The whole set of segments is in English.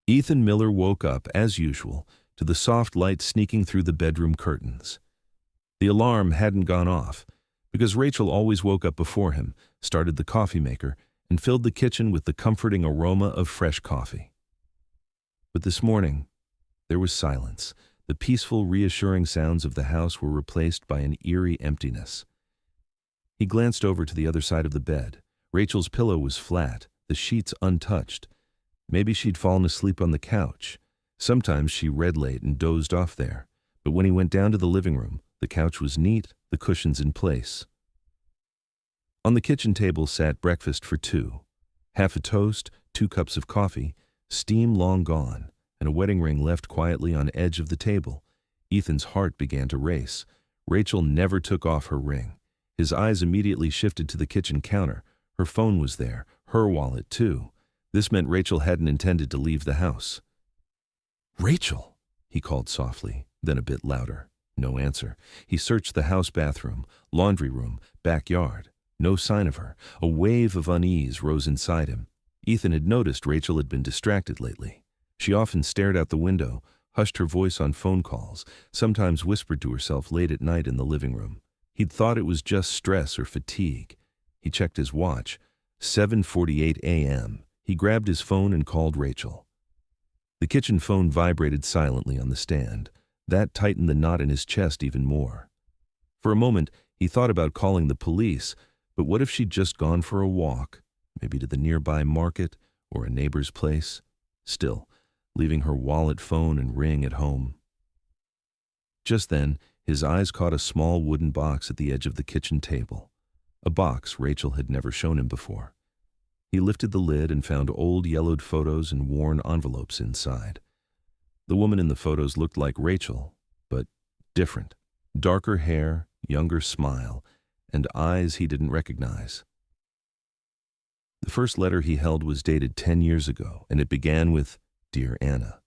Ethan Miller woke up, as usual, to the soft light sneaking through the bedroom curtains. The alarm hadn't gone off, because Rachel always woke up before him, started the coffee maker, and filled the kitchen with the comforting aroma of fresh coffee. But this morning, there was silence. The peaceful, reassuring sounds of the house were replaced by an eerie emptiness. He glanced over to the other side of the bed. Rachel's pillow was flat, the sheets untouched. Maybe she'd fallen asleep on the couch. Sometimes she read late and dozed off there. But when he went down to the living room, the couch was neat, the cushions in place. On the kitchen table sat breakfast for two. Half a toast, 2 cups of coffee, steam long gone, and a wedding ring left quietly on edge of the table. Ethan's heart began to race. Rachel never took off her ring. His eyes immediately shifted to the kitchen counter. Her phone was there, her wallet too. This meant Rachel hadn't intended to leave the house. "Rachel," he called softly, then a bit louder. No answer. He searched the house bathroom, laundry room, backyard. No sign of her. A wave of unease rose inside him. Ethan had noticed Rachel had been distracted lately. She often stared out the window, hushed her voice on phone calls, sometimes whispered to herself late at night in the living room. He'd thought it was just stress or fatigue. He checked his watch. 7:48 a.m. He grabbed his phone and called Rachel. The kitchen phone vibrated silently on the stand. That tightened the knot in his chest even more. For a moment, he thought about calling the police, but what if she'd just gone for a walk, maybe to the nearby market or a neighbor's place? Still, leaving her wallet, phone, and ring at home. Just then, his eyes caught a small wooden box at the edge of the kitchen table. A box Rachel had never shown him before. He lifted the lid and found old yellowed photos and worn envelopes inside. The woman in the photos looked like Rachel, but different. Darker hair, younger smile, and eyes he didn't recognize. The first letter he held was dated 10 years ago, and it began with, "Dear Anna."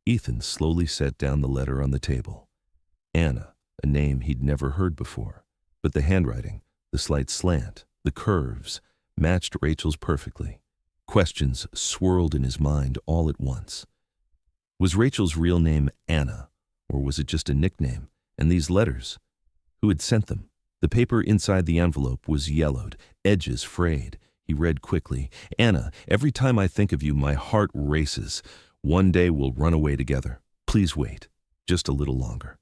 Ethan slowly set down the letter on the table. Anna, a name he'd never heard before, but the handwriting, the slight slant, the curves, matched Rachel's perfectly. Questions swirled in his mind all at once. Was Rachel's real name Anna, or was it just a nickname? And these letters? Who had sent them? The paper inside the envelope was yellowed, edges frayed. He read quickly, "Anna, every time I think of you, my heart races. One day we'll run away together. Please wait, just a little longer."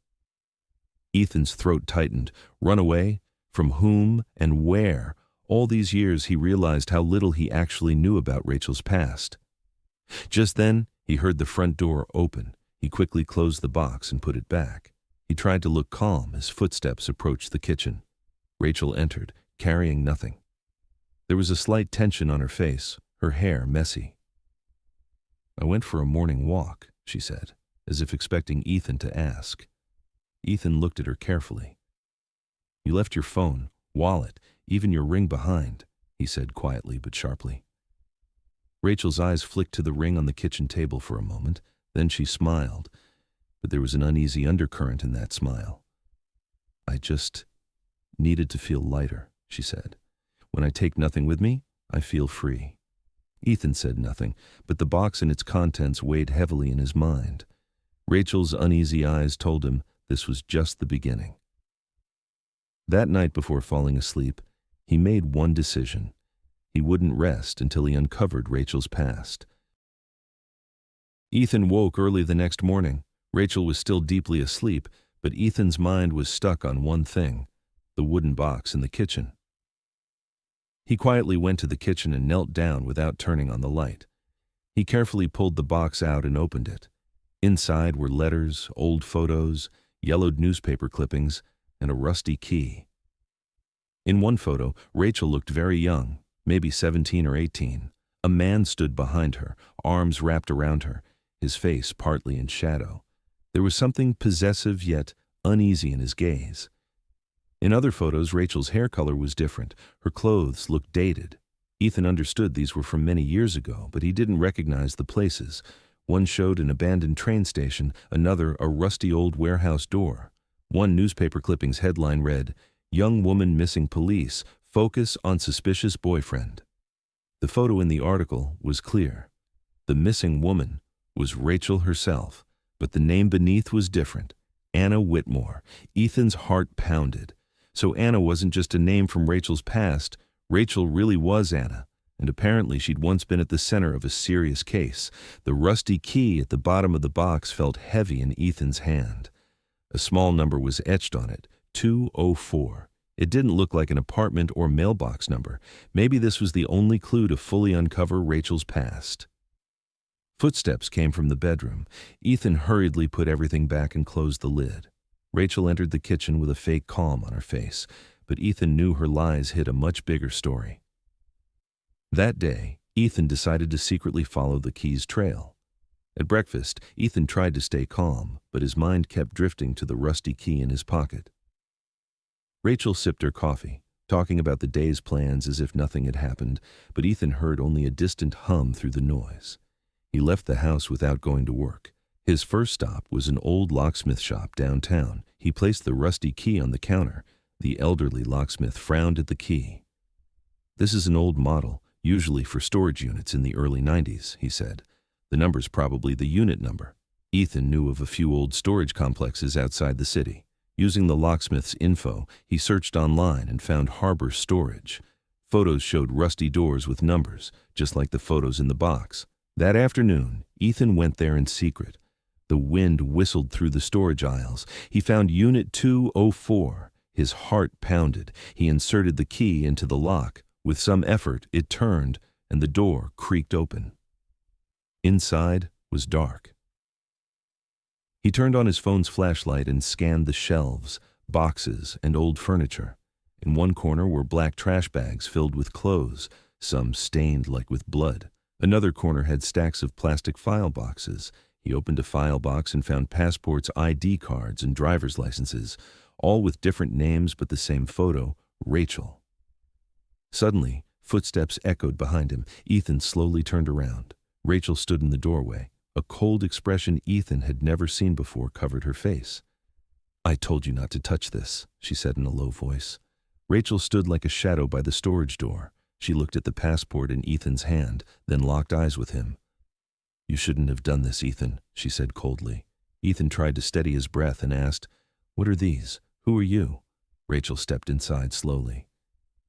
Ethan's throat tightened. Run away? From whom and where? All these years he realized how little he actually knew about Rachel's past. Just then, he heard the front door open. He quickly closed the box and put it back. He tried to look calm as footsteps approached the kitchen. Rachel entered, carrying nothing. There was a slight tension on her face, her hair messy. "I went for a morning walk," she said, as if expecting Ethan to ask. Ethan looked at her carefully. "You left your phone, wallet, even your ring behind," he said quietly but sharply. Rachel's eyes flicked to the ring on the kitchen table for a moment, then she smiled, but there was an uneasy undercurrent in that smile. "I just needed to feel lighter," she said. "When I take nothing with me, I feel free." Ethan said nothing, but the box and its contents weighed heavily in his mind. Rachel's uneasy eyes told him this was just the beginning. That night before falling asleep, he made one decision. He wouldn't rest until he uncovered Rachel's past. Ethan woke early the next morning. Rachel was still deeply asleep, but Ethan's mind was stuck on one thing, the wooden box in the kitchen. He quietly went to the kitchen and knelt down without turning on the light. He carefully pulled the box out and opened it. Inside were letters, old photos, yellowed newspaper clippings, and a rusty key. In one photo, Rachel looked very young, maybe 17 or 18. A man stood behind her, arms wrapped around her, his face partly in shadow. There was something possessive yet uneasy in his gaze. In other photos, Rachel's hair color was different. Her clothes looked dated. Ethan understood these were from many years ago, but he didn't recognize the places. One showed an abandoned train station, another a rusty old warehouse door. One newspaper clipping's headline read, "Young woman missing police, focus on suspicious boyfriend." The photo in the article was clear. The missing woman was Rachel herself, but the name beneath was different. Anna Whitmore. Ethan's heart pounded. So Anna wasn't just a name from Rachel's past. Rachel really was Anna, and apparently she'd once been at the center of a serious case. The rusty key at the bottom of the box felt heavy in Ethan's hand. A small number was etched on it, 204. It didn't look like an apartment or mailbox number. Maybe this was the only clue to fully uncover Rachel's past. Footsteps came from the bedroom. Ethan hurriedly put everything back and closed the lid. Rachel entered the kitchen with a fake calm on her face, but Ethan knew her lies hid a much bigger story. That day, Ethan decided to secretly follow the key's trail. At breakfast, Ethan tried to stay calm, but his mind kept drifting to the rusty key in his pocket. Rachel sipped her coffee, talking about the day's plans as if nothing had happened, but Ethan heard only a distant hum through the noise. He left the house without going to work. His first stop was an old locksmith shop downtown. He placed the rusty key on the counter. The elderly locksmith frowned at the key. "This is an old model, usually for storage units in the early 90s, he said. "The number's probably the unit number." Ethan knew of a few old storage complexes outside the city. Using the locksmith's info, he searched online and found Harbor Storage. Photos showed rusty doors with numbers, just like the photos in the box. That afternoon, Ethan went there in secret. The wind whistled through the storage aisles. He found Unit 204. His heart pounded. He inserted the key into the lock. With some effort, it turned, and the door creaked open. Inside was dark. He turned on his phone's flashlight and scanned the shelves, boxes, and old furniture. In one corner were black trash bags filled with clothes, some stained like with blood. Another corner had stacks of plastic file boxes. He opened a file box and found passports, ID cards, and driver's licenses, all with different names but the same photo, Rachel. Suddenly, footsteps echoed behind him. Ethan slowly turned around. Rachel stood in the doorway. A cold expression Ethan had never seen before covered her face. "I told you not to touch this," she said in a low voice. Rachel stood like a shadow by the storage door. She looked at the passport in Ethan's hand, then locked eyes with him. "You shouldn't have done this, Ethan," she said coldly. Ethan tried to steady his breath and asked, "What are these? Who are you?" Rachel stepped inside slowly.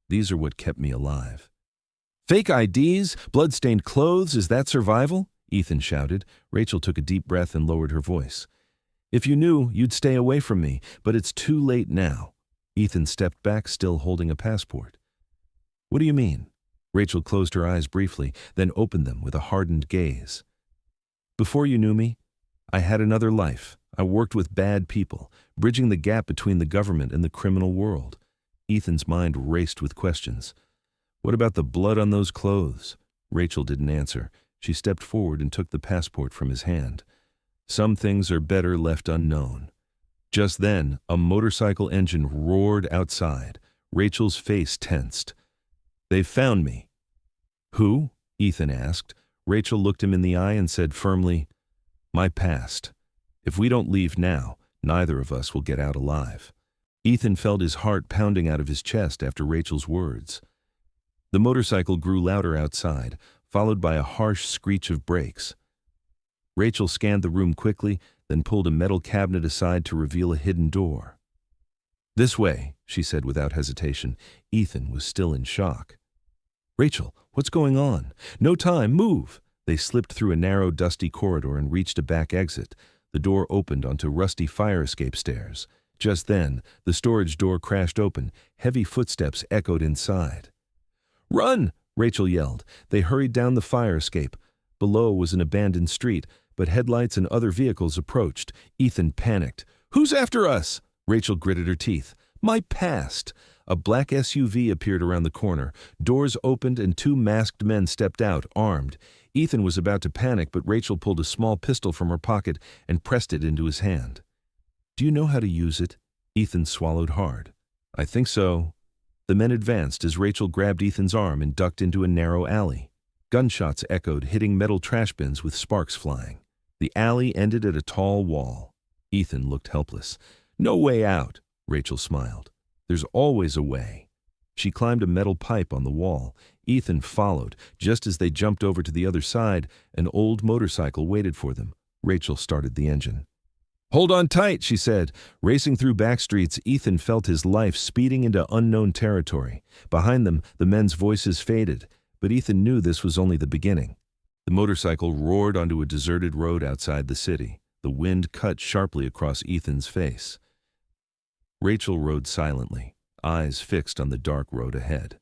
"These are what kept me alive." "Fake IDs? Blood-stained clothes? Is that survival?" Ethan shouted. Rachel took a deep breath and lowered her voice. "If you knew, you'd stay away from me, but it's too late now." Ethan stepped back, still holding a passport. "What do you mean?" Rachel closed her eyes briefly, then opened them with a hardened gaze. "Before you knew me, I had another life. I worked with bad people, bridging the gap between the government and the criminal world." Ethan's mind raced with questions. "What about the blood on those clothes?" Rachel didn't answer. She stepped forward and took the passport from his hand. "Some things are better left unknown." Just then, a motorcycle engine roared outside. Rachel's face tensed. "They've found me." "Who?" Ethan asked. Rachel looked him in the eye and said firmly, "My past. If we don't leave now, neither of us will get out alive." Ethan felt his heart pounding out of his chest after Rachel's words. The motorcycle grew louder outside, followed by a harsh screech of brakes. Rachel scanned the room quickly, then pulled a metal cabinet aside to reveal a hidden door. "This way," she said without hesitation. Ethan was still in shock. "Rachel, what's going on? No time, move!" They slipped through a narrow, dusty corridor and reached a back exit. The door opened onto rusty fire escape stairs. Just then, the storage door crashed open. Heavy footsteps echoed inside. "Run!" Rachel yelled. They hurried down the fire escape. Below was an abandoned street, but headlights and other vehicles approached. Ethan panicked. "Who's after us?" Rachel gritted her teeth. "My past." A black SUV appeared around the corner. Doors opened and two masked men stepped out, armed. Ethan was about to panic, but Rachel pulled a small pistol from her pocket and pressed it into his hand. "Do you know how to use it?" Ethan swallowed hard. "I think so." The men advanced as Rachel grabbed Ethan's arm and ducked into a narrow alley. Gunshots echoed, hitting metal trash bins with sparks flying. The alley ended at a tall wall. Ethan looked helpless. "No way out," Rachel smiled. "There's always a way." She climbed a metal pipe on the wall. Ethan followed. Just as they jumped over to the other side, an old motorcycle waited for them. Rachel started the engine. "Hold on tight," she said. Racing through back streets, Ethan felt his life speeding into unknown territory. Behind them, the men's voices faded, but Ethan knew this was only the beginning. The motorcycle roared onto a deserted road outside the city. The wind cut sharply across Ethan's face. Rachel rode silently, eyes fixed on the dark road ahead.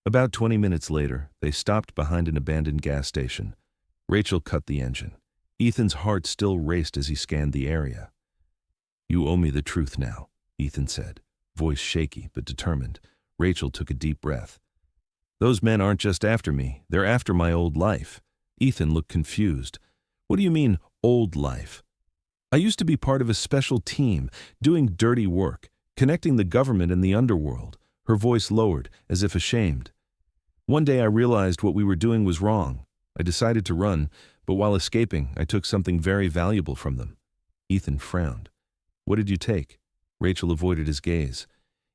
About 20 minutes later, they stopped behind an abandoned gas station. Rachel cut the engine. Ethan's heart still raced as he scanned the area. "You owe me the truth now," Ethan said, voice shaky but determined. Rachel took a deep breath. "Those men aren't just after me, they're after my old life." Ethan looked confused. "What do you mean, old life?" "I used to be part of a special team, doing dirty work, connecting the government and the underworld." Her voice lowered, as if ashamed. "One day I realized what we were doing was wrong. I decided to run, but while escaping, I took something very valuable from them." Ethan frowned. "What did you take?" Rachel avoided his gaze.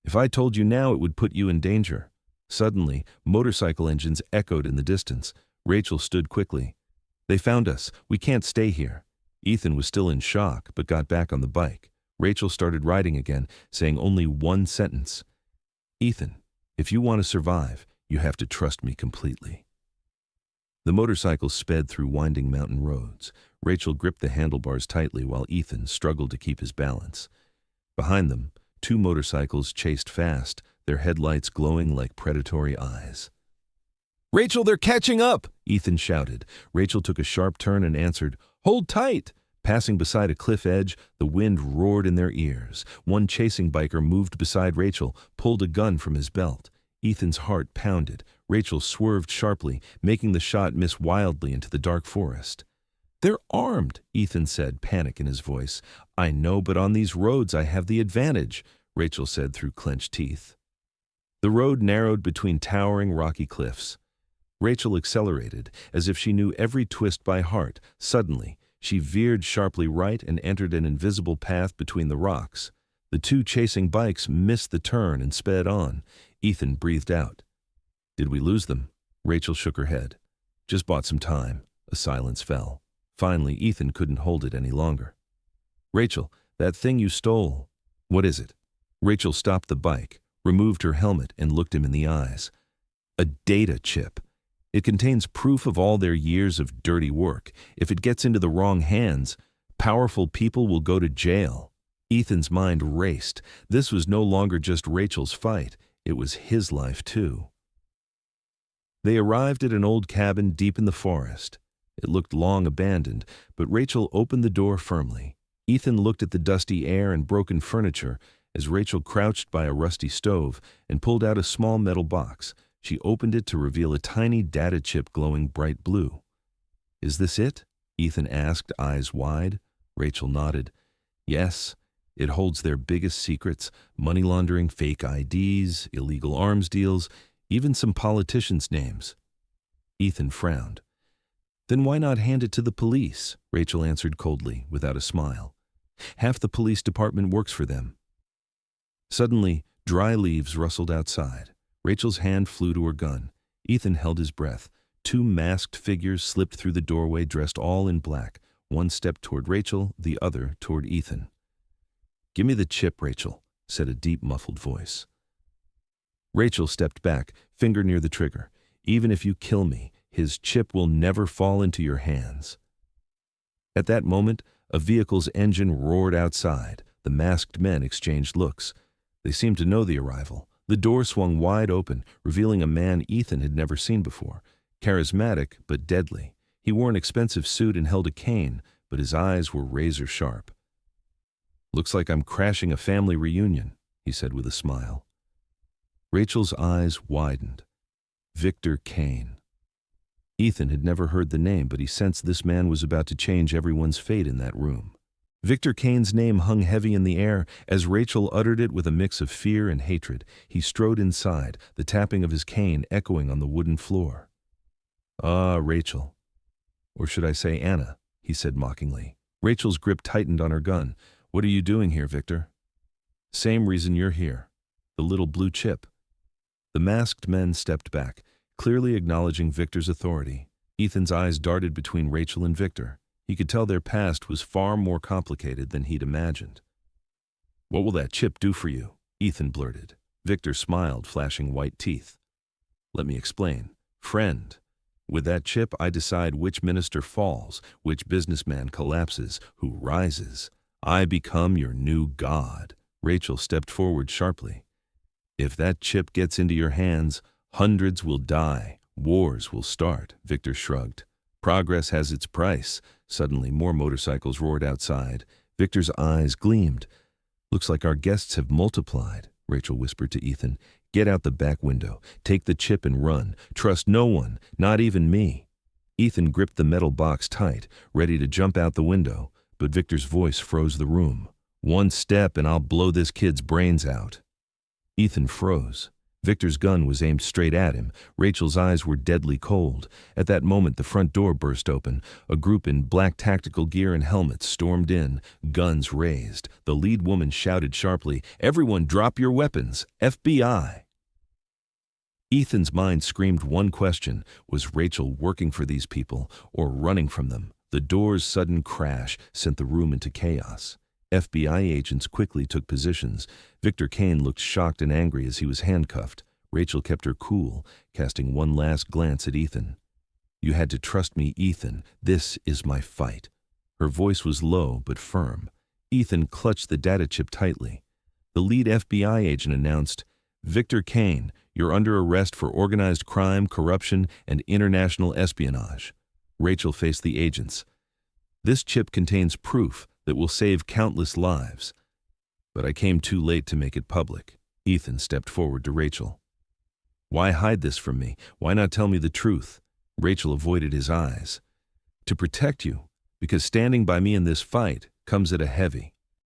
"If I told you now, it would put you in danger." Suddenly, motorcycle engines echoed in the distance. Rachel stood quickly. "They found us. We can't stay here." Ethan was still in shock, but got back on the bike. Rachel started riding again, saying only one sentence. "Ethan, if you want to survive, you have to trust me completely." The motorcycle sped through winding mountain roads. Rachel gripped the handlebars tightly while Ethan struggled to keep his balance. Behind them, two motorcycles chased fast, their headlights glowing like predatory eyes. "Rachel, they're catching up!" Ethan shouted. Rachel took a sharp turn and answered, "Hold tight!" Passing beside a cliff edge, the wind roared in their ears. One chasing biker moved beside Rachel, pulled a gun from his belt. Ethan's heart pounded. Rachel swerved sharply, making the shot miss wildly into the dark forest. "They're armed," Ethan said, panic in his voice. "I know, but on these roads I have the advantage," Rachel said through clenched teeth. The road narrowed between towering rocky cliffs. Rachel accelerated, as if she knew every twist by heart. Suddenly, she veered sharply right and entered an invisible path between the rocks. The two chasing bikes missed the turn and sped on. Ethan breathed out. "Did we lose them?" Rachel shook her head. "Just bought some time." A silence fell. Finally, Ethan couldn't hold it any longer. "Rachel, that thing you stole, what is it?" Rachel stopped the bike, removed her helmet, and looked him in the eyes. "A data chip. It contains proof of all their years of dirty work. If it gets into the wrong hands, powerful people will go to jail." Ethan's mind raced. This was no longer just Rachel's fight. It was his life, too. They arrived at an old cabin deep in the forest. It looked long abandoned, but Rachel opened the door firmly. Ethan looked at the dusty air and broken furniture as Rachel crouched by a rusty stove and pulled out a small metal box. She opened it to reveal a tiny data chip glowing bright blue. "Is this it?" Ethan asked, eyes wide. Rachel nodded. "Yes, it holds their biggest secrets: money laundering, fake IDs, illegal arms deals, even some politicians' names." Ethan frowned. "Then why not hand it to the police?" Rachel answered coldly, without a smile. "Half the police department works for them." Suddenly, dry leaves rustled outside. Rachel's hand flew to her gun. Ethan held his breath. Two masked figures slipped through the doorway, dressed all in black. One stepped toward Rachel, the other toward Ethan. "Give me the chip, Rachel," said a deep, muffled voice. Rachel stepped back, finger near the trigger. "Even if you kill me, his chip will never fall into your hands." At that moment, a vehicle's engine roared outside. The masked men exchanged looks. They seemed to know the arrival. The door swung wide open, revealing a man Ethan had never seen before. Charismatic, but deadly. He wore an expensive suit and held a cane, but his eyes were razor sharp. "Looks like I'm crashing a family reunion," he said with a smile. Rachel's eyes widened. Victor Kane. Ethan had never heard the name, but he sensed this man was about to change everyone's fate in that room. Victor Kane's name hung heavy in the air as Rachel uttered it with a mix of fear and hatred. He strode inside, the tapping of his cane echoing on the wooden floor. "Ah, Rachel. Or should I say Anna," he said mockingly. Rachel's grip tightened on her gun. "What are you doing here, Victor?" "Same reason you're here." The little blue chip. The masked men stepped back, clearly acknowledging Victor's authority. Ethan's eyes darted between Rachel and Victor. He could tell their past was far more complicated than he'd imagined. "What will that chip do for you?" Ethan blurted. Victor smiled, flashing white teeth. "Let me explain. Friend, with that chip I decide which minister falls, which businessman collapses, who rises. I become your new god." Rachel stepped forward sharply. "If that chip gets into your hands, hundreds will die, wars will start." Victor shrugged. "Progress has its price." Suddenly, more motorcycles roared outside. Victor's eyes gleamed. "Looks like our guests have multiplied," Rachel whispered to Ethan. "Get out the back window, take the chip and run. Trust no one, not even me." Ethan gripped the metal box tight, ready to jump out the window, but Victor's voice froze the room. "One step and I'll blow this kid's brains out." Ethan froze. Victor's gun was aimed straight at him. Rachel's eyes were deadly cold. At that moment, the front door burst open. A group in black tactical gear and helmets stormed in, guns raised. The lead woman shouted sharply, "Everyone drop your weapons! FBI!" Ethan's mind screamed one question: was Rachel working for these people or running from them? The door's sudden crash sent the room into chaos. FBI agents quickly took positions. Victor Kane looked shocked and angry as he was handcuffed. Rachel kept her cool, casting one last glance at Ethan. "You had to trust me, Ethan. This is my fight." Her voice was low but firm. Ethan clutched the data chip tightly. The lead FBI agent announced, "Victor Kane, you're under arrest for organized crime, corruption, and international espionage." Rachel faced the agents. "This chip contains proof that will save countless lives. But I came too late to make it public." Ethan stepped forward to Rachel. "Why hide this from me? Why not tell me the truth?" Rachel avoided his eyes. "To protect you, because standing by me in this fight comes at a heavy."